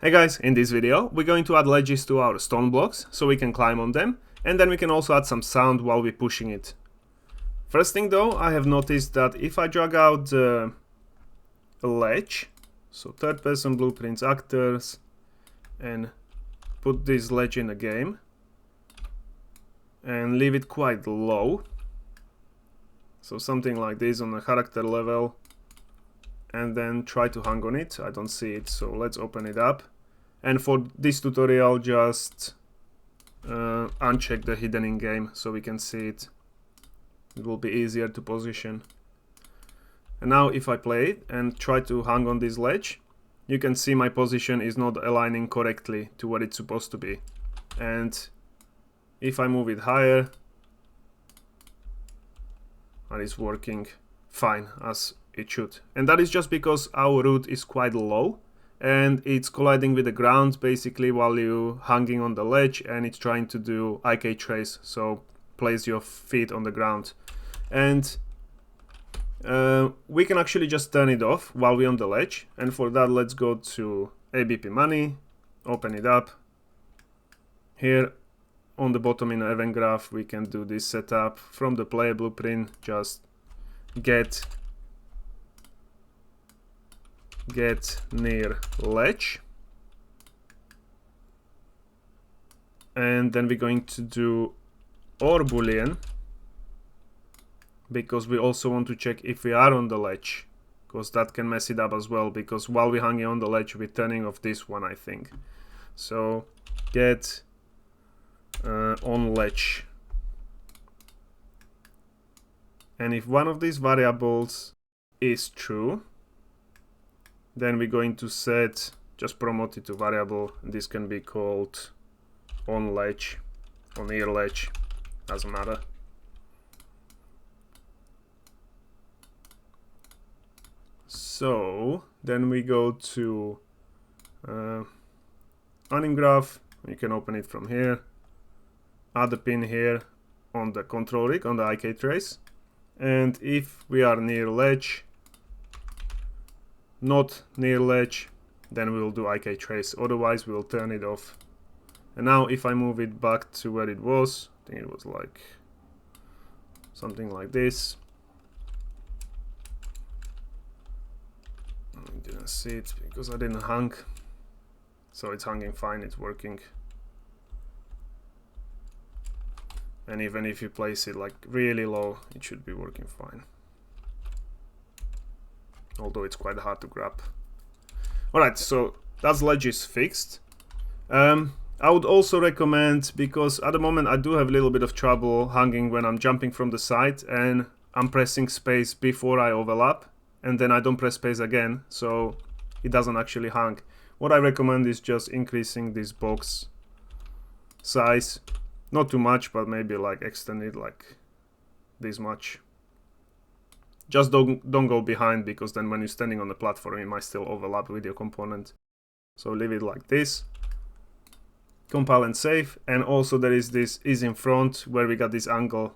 Hey guys, in this video we're going to add ledges to our stone blocks so we can climb on them, and then we can also add some sound while we're pushing it. First thing though, I have noticed that if I drag out a ledge, so third person blueprints actors, and put this ledge in a game and leave it quite low, so something like this on the character level, and then try to hang on it. I don't see it, so let's open it up. And for this tutorial, just uncheck the hidden in game so we can see it. It will be easier to position. And now if I play it and try to hang on this ledge, you can see my position is not aligning correctly to what it's supposed to be. And if I move it higher, and it's working fine as it should. And that is just because our root is quite low and it's colliding with the ground basically while you hanging on the ledge, and it's trying to do IK trace, so place your feet on the ground. And we can actually just turn it off while we're on the ledge, and for that let's go to ABP money, open it up. Here on the bottom in the event graph we can do this setup from the player blueprint. Just get near ledge, and then we're going to do or boolean because we also want to check if we are on the ledge, because that can mess it up as well, because while we're hanging on the ledge we're turning off this one, I think. So get on ledge, and if one of these variables is true, then we're going to set, just promote it to variable. This can be called on ledge, on near ledge, doesn't matter. So then we go to anim graph. You can open it from here, add a pin here on the control rig on the IK trace, and if we are near ledge, not near ledge, then we will do IK trace, otherwise we'll turn it off. And now if I move it back to where it was, I think it was like something like this. I didn't see it because I didn't hang, so it's hanging fine, it's working. And even if you place it like really low, it should be working fine, although it's quite hard to grab. Alright, so that's ledges fixed. I would also recommend, because at the moment I do have a little bit of trouble hanging when I'm jumping from the side and I'm pressing space before I overlap, and then I don't press space again, so it doesn't actually hang. What I recommend is just increasing this box size, not too much, but maybe like extend it like this much. Just don't go behind, because then when you're standing on the platform it might still overlap with your component. So leave it like this, compile and save. And also there is this is in front where we got this angle.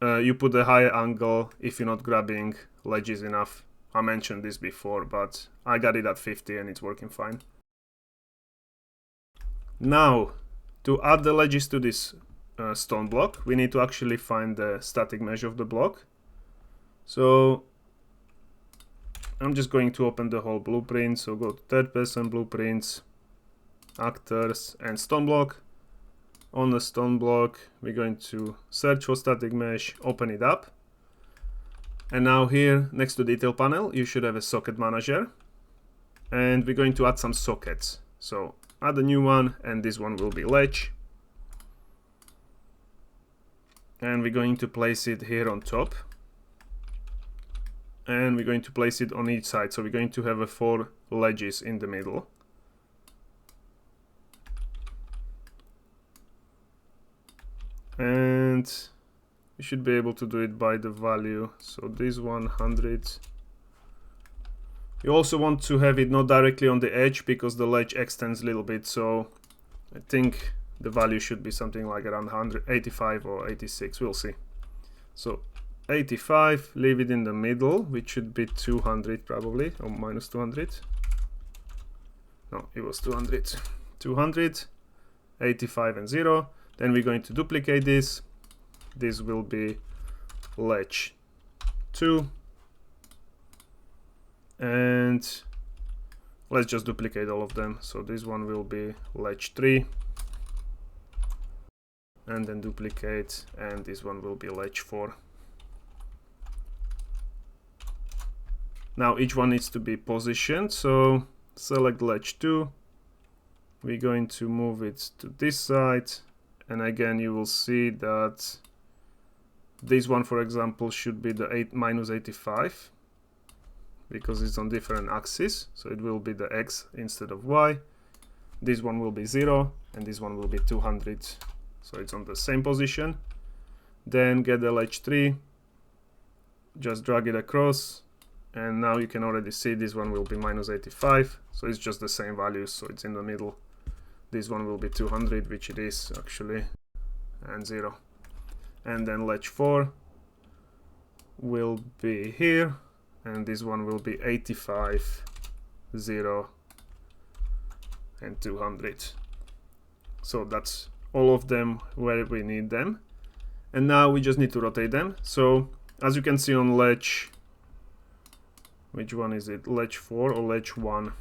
You put a higher angle if you're not grabbing ledges enough. I mentioned this before, but I got it at 50 and it's working fine. Now to add the ledges to this stone block, we need to actually find the static mesh of the block. So I'm just going to open the whole blueprint, so go to third person blueprints, actors, and stone block. On the stone block we're going to search for static mesh, open it up, and now here next to detail panel you should have a socket manager, and we're going to add some sockets. So add a new one, and this one will be ledge, and we're going to place it here on top, and we're going to place it on each side, so we're going to have 4 ledges in the middle. And we should be able to do it by the value, so this 100. You also want to have it not directly on the edge, because the ledge extends a little bit, so I think the value should be something like around 185 or 86, we'll see. So 85, leave it in the middle, which should be 200 probably, or minus 200. no, it was 200. 200, 85 and 0. Then we're going to duplicate this. This will be ledge 2. And let's just duplicate all of them. So this one will be ledge 3. And then duplicate, and this one will be ledge 4. Now each one needs to be positioned, so select ledge 2. We're going to move it to this side, and again you will see that this one, for example, should be the -85 because it's on different axes, so it will be the X instead of Y. This one will be 0 and this one will be 200, so it's on the same position. Then get the ledge 3, just drag it across, and now you can already see this one will be -85, so it's just the same values, so it's in the middle. This one will be 200, which it is actually, and 0. And then ledge 4 will be here, and this one will be 85, 0, and 200. So that's all of them where we need them. And now we just need to rotate them. So as you can see on ledge, which one is it? Ledge 4 or ledge 1?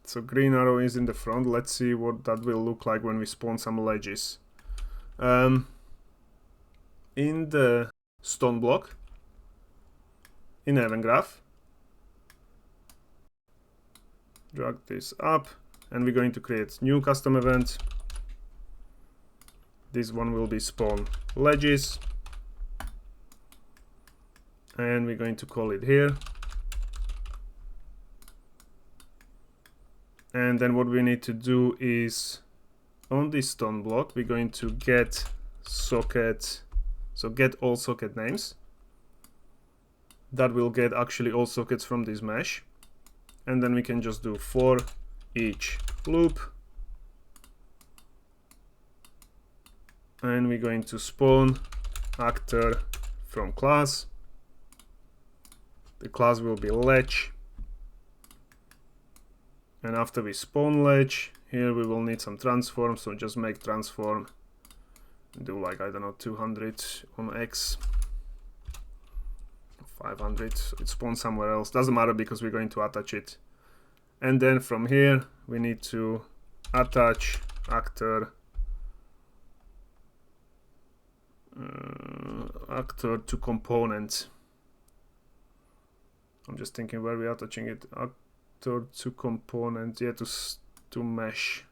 So green arrow is in the front. Let's see what that will look like when we spawn some ledges. In the stone block, in event graph, drag this up, and we're going to create new custom event. This one will be spawn ledges, and we're going to call it here. And then what we need to do is on this stone block, we're going to get socket, so get all socket names. That will get actually all sockets from this mesh. And then we can just do for each loop. And we're going to spawn actor from class. The class will be ledge. And after we spawn ledge, here we will need some transform, so just make transform, do like, I don't know, 200 on X, 500, so it spawns somewhere else, doesn't matter because we're going to attach it. And then from here, we need to attach actor, actor to component. I'm just thinking where we're attaching it. To component, yeah, to mesh.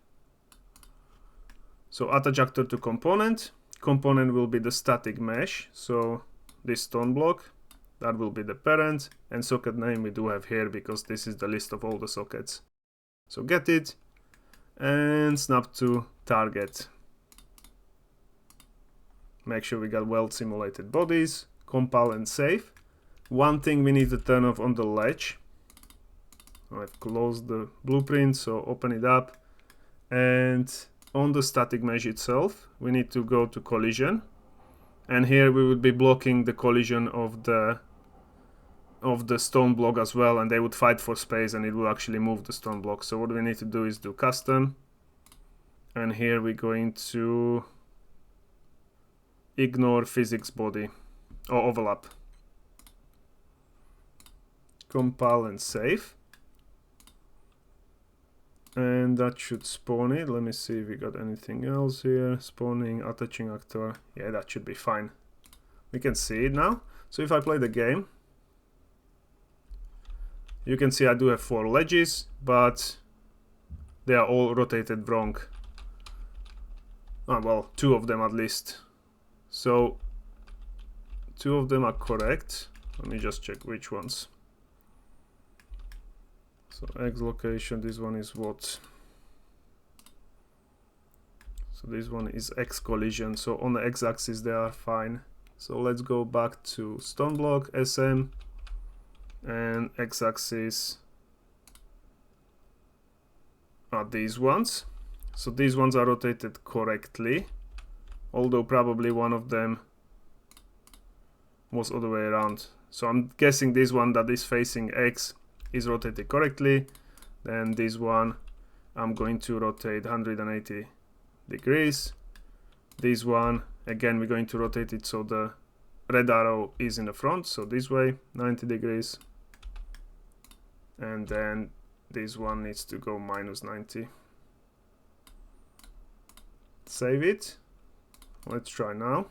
So attach actor to component. Component will be the static mesh, so this stone block, that will be the parent, and socket name we do have here because this is the list of all the sockets. So get it and snap to target. Make sure we got well simulated bodies, compile and save. One thing we need to turn off on the ledge. I've closed the blueprint, so open it up, and on the static mesh itself we need to go to collision, and here we would be blocking the collision of the stone block as well, and they would fight for space and it will actually move the stone block. So what we need to do is do custom, and here we're going to ignore physics body or overlap, compile and save. And that should spawn it. Let me see if we got anything else here. Spawning, attaching actor. Yeah, that should be fine. We can see it now. So if I play the game, you can see I do have 4 ledges, but they are all rotated wrong. Oh, well, 2 of them at least. So 2 of them are correct. Let me just check which ones. So X location, this one is what? So this one is X collision, so on the X axis they are fine. So let's go back to stone block, SM, and X axis are these ones. So these ones are rotated correctly, although probably one of them was other way around. So I'm guessing this one that is facing X is rotated correctly, then this one I'm going to rotate 180 degrees. This one, again, we're going to rotate it so the red arrow is in the front, so this way, 90 degrees. And then this one needs to go minus 90. Save it. Let's try now.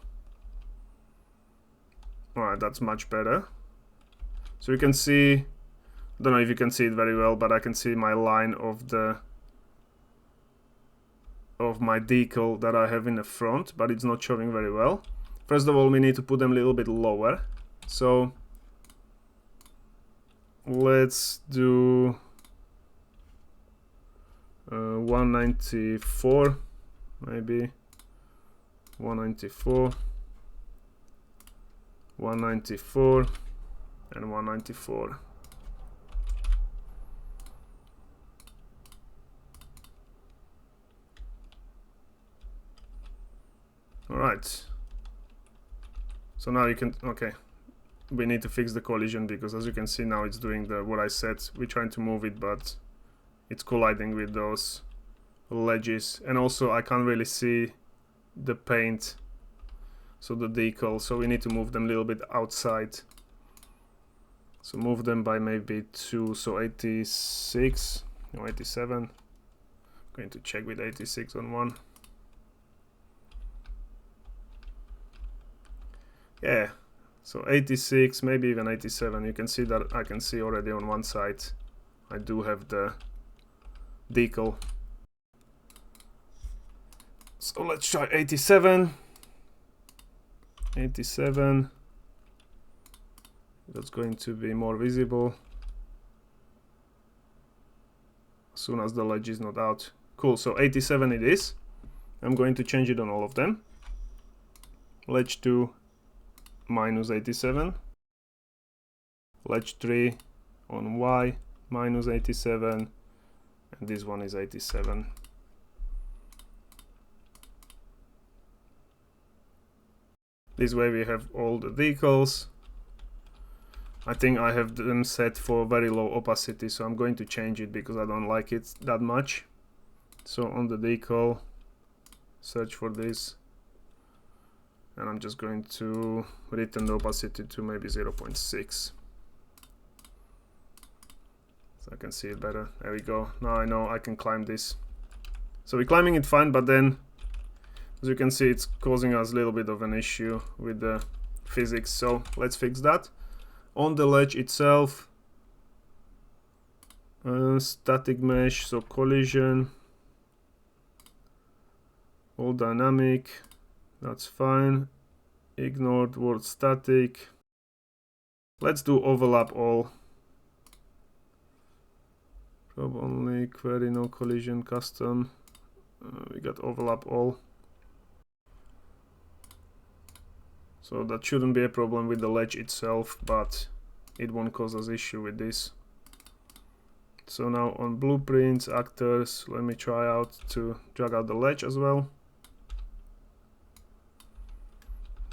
Alright, that's much better. So you can see, I don't know if you can see it very well, but I can see my line of my decal that I have in the front, but it's not showing very well. First of all, we need to put them a little bit lower. So let's do 194, maybe 194, 194, and 194. All right. So now you can, okay. We need to fix the collision because as you can see now it's doing what I said. We're trying to move it, but it's colliding with those ledges. And also I can't really see the paint, so the decal, so we need to move them a little bit outside. So move them by maybe 2, so 86 or 87. Going to check with 86 on one. Yeah, so 86, maybe even 87. You can see that I can see already on one side I do have the decal. So let's try 87. 87. That's going to be more visible as soon as the ledge is not out. Cool, so 87 it is. I'm going to change it on all of them. Ledge 2 minus 87. Ledge 3 on Y minus 87. And this one is 87. This way we have all the decals. I think I have them set for very low opacity, so I'm going to change it because I don't like it that much. So on the decal, search for this, and I'm just going to return the opacity to maybe 0.6. So I can see it better. There we go. Now I know I can climb this. So we're climbing it fine, but then as you can see it's causing us a little bit of an issue with the physics, so let's fix that. On the ledge itself, static mesh, so collision, all dynamic, that's fine. Ignored word static. Let's do overlap all. Probe only, query no collision, custom. We got overlap all. So that shouldn't be a problem with the ledge itself, but it won't cause us issue with this. So now on blueprints, actors, let me try out to drag out the ledge as well.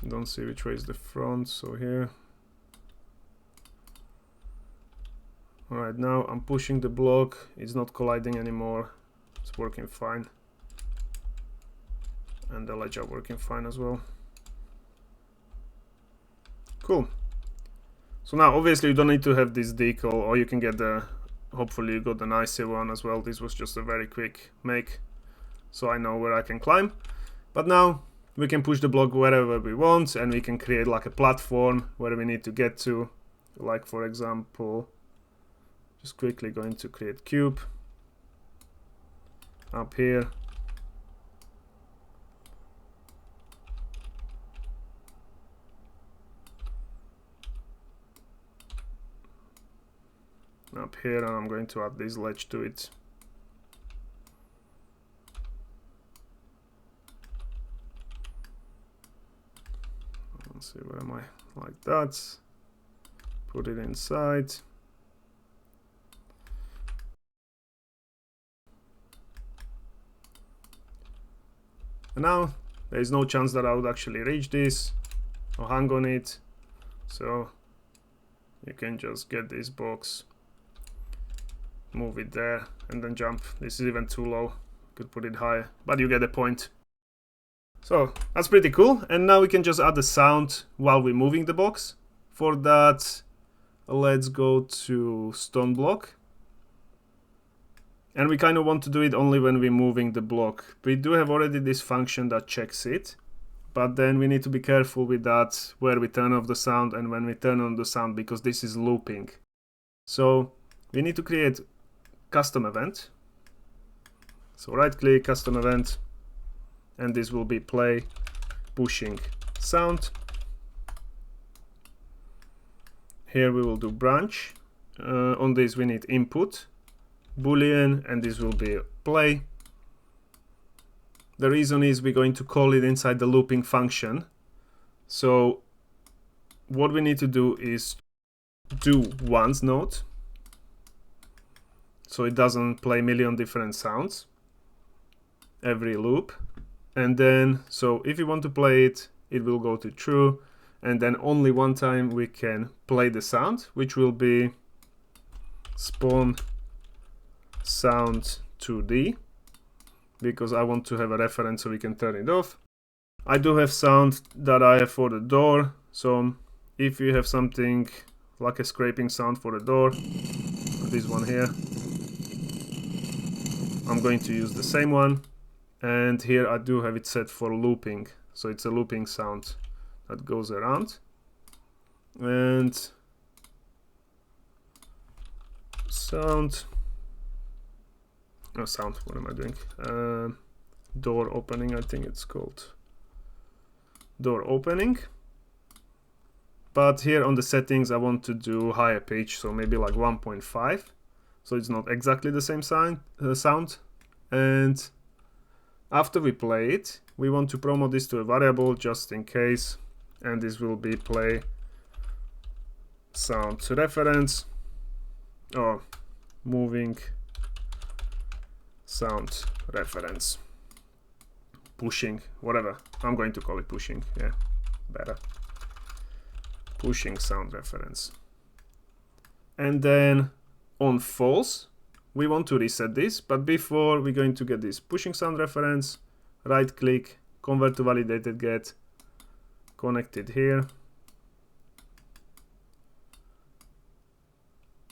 Don't see which way is the front, so here. Alright, now I'm pushing the block, it's not colliding anymore, it's working fine. And the ledge are working fine as well. Cool. So now obviously you don't need to have this decal, or you can get the, hopefully you got the nicer one as well. This was just a very quick make, so I know where I can climb. But now we can push the block wherever we want, and we can create like a platform where we need to get to. Like for example, just quickly going to create cube up here. Up here, and I'm going to add this ledge to it. Let's see, where am I? Like that. Put it inside. And now there is no chance that I would actually reach this or hang on it. So you can just get this box move it there and then jump. This is even too low. Could put it higher, but you get the point. So that's pretty cool. And now we can just add the sound while we're moving the box. For that, let's go to stone block. And we kind of want to do it only when we're moving the block. We do have already this function that checks it, but then we need to be careful with that, where we turn off the sound and when we turn on the sound, because this is looping. So we need to create custom event. So right click, custom event, and this will be play pushing sound. Here we will do branch. On this we need input, boolean, and this will be play. The reason is we're going to call it inside the looping function. So what we need to do is do once node, so it doesn't play a million different sounds every loop. And then, so if you want to play it, it will go to true, and then only one time we can play the sound, which will be spawn sound 2D, because I want to have a reference so we can turn it off. I do have sound that I have for the door, so if you have something like a scraping sound for the door, this one here, I'm going to use the same one. And here I do have it set for looping, so it's a looping sound that goes around. And sound, what am I doing? Door opening, I think it's called door opening. But here on the settings I want to do higher pitch, so maybe like 1.5, so it's not exactly the same sound. And after we play it, we want to promote this to a variable just in case, and this will be play sound reference, or moving sound reference, pushing, whatever. I'm going to call it pushing, yeah, better. Pushing sound reference. And then on false, we want to reset this, but before we're going to get this pushing sound reference, right click, convert to validated get, connect it here.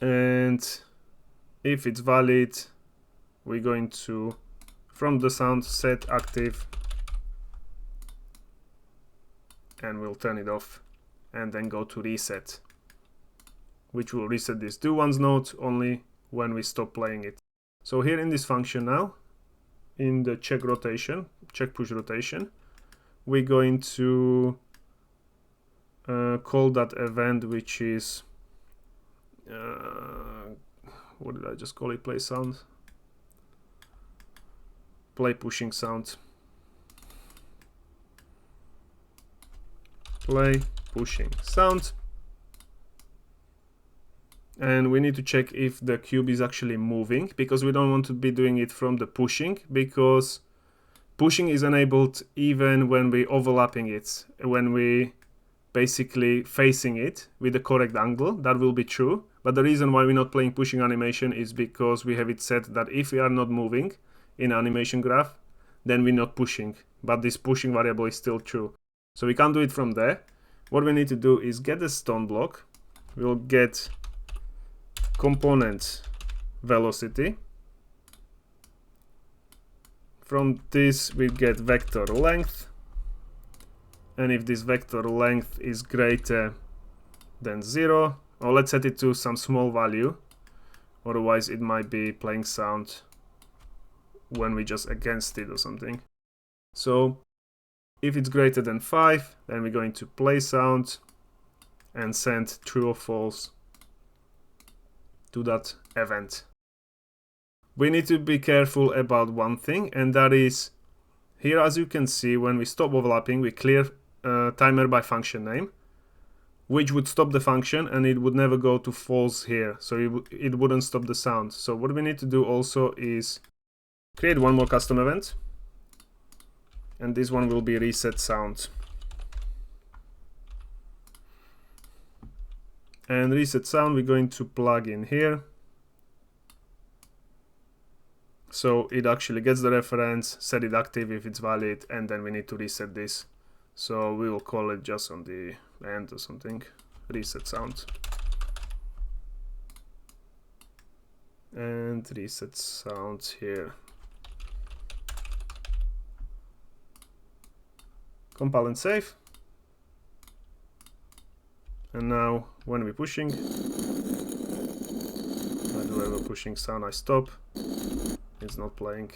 And if it's valid, we're going to, from the sound, set active, and we'll turn it off, and then go to reset, which will reset this do once node only when we stop playing it. So here in this function now, in the check rotation, check push rotation, we're going to call that event, which is what did I just call it? Play sound, play pushing sound, play pushing sound. And we need to check if the cube is actually moving, because we don't want to be doing it from the pushing, because pushing is enabled even when we're overlapping it, when we basically facing it with the correct angle. That will be true, but the reason why we're not playing pushing animation is because we have it set that if we are not moving in animation graph, then we're not pushing, but this pushing variable is still true, so we can't do it from there. What we need to do is get the stone block, we'll get component velocity. From this we get vector length, and if this vector length is greater than 0, or let's set it to some small value, otherwise it might be playing sound when we just against it or something. So if it's greater than 5, then we're going to play sound and send true or false to that event. We need to be careful about one thing, and that is here, as you can see, when we stop overlapping, we clear timer by function name, which would stop the function and it would never go to false here, so it wouldn't stop the sound. So what we need to do also is create one more custom event, and this one will be reset sound. And reset sound we're going to plug in here. So it actually gets the reference, set it active if it's valid, and then we need to reset this. So we will call it just on the end or something, reset sound. And reset sounds here. Compile and save. And now when we're pushing, I do have a pushing sound, I stop. It's not playing.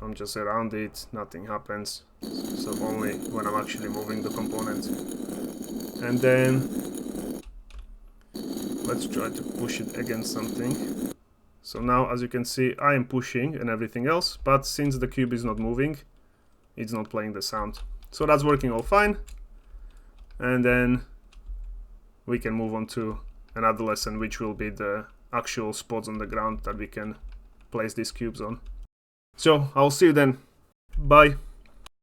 I'm just around it, nothing happens. So only when I'm actually moving the component. And then let's try to push it against something. So now, as you can see, I am pushing and everything else, but since the cube is not moving, it's not playing the sound. So that's working all fine. And then we can move on to another lesson, which will be the actual spots on the ground that we can place these cubes on. So I'll see you then. Bye.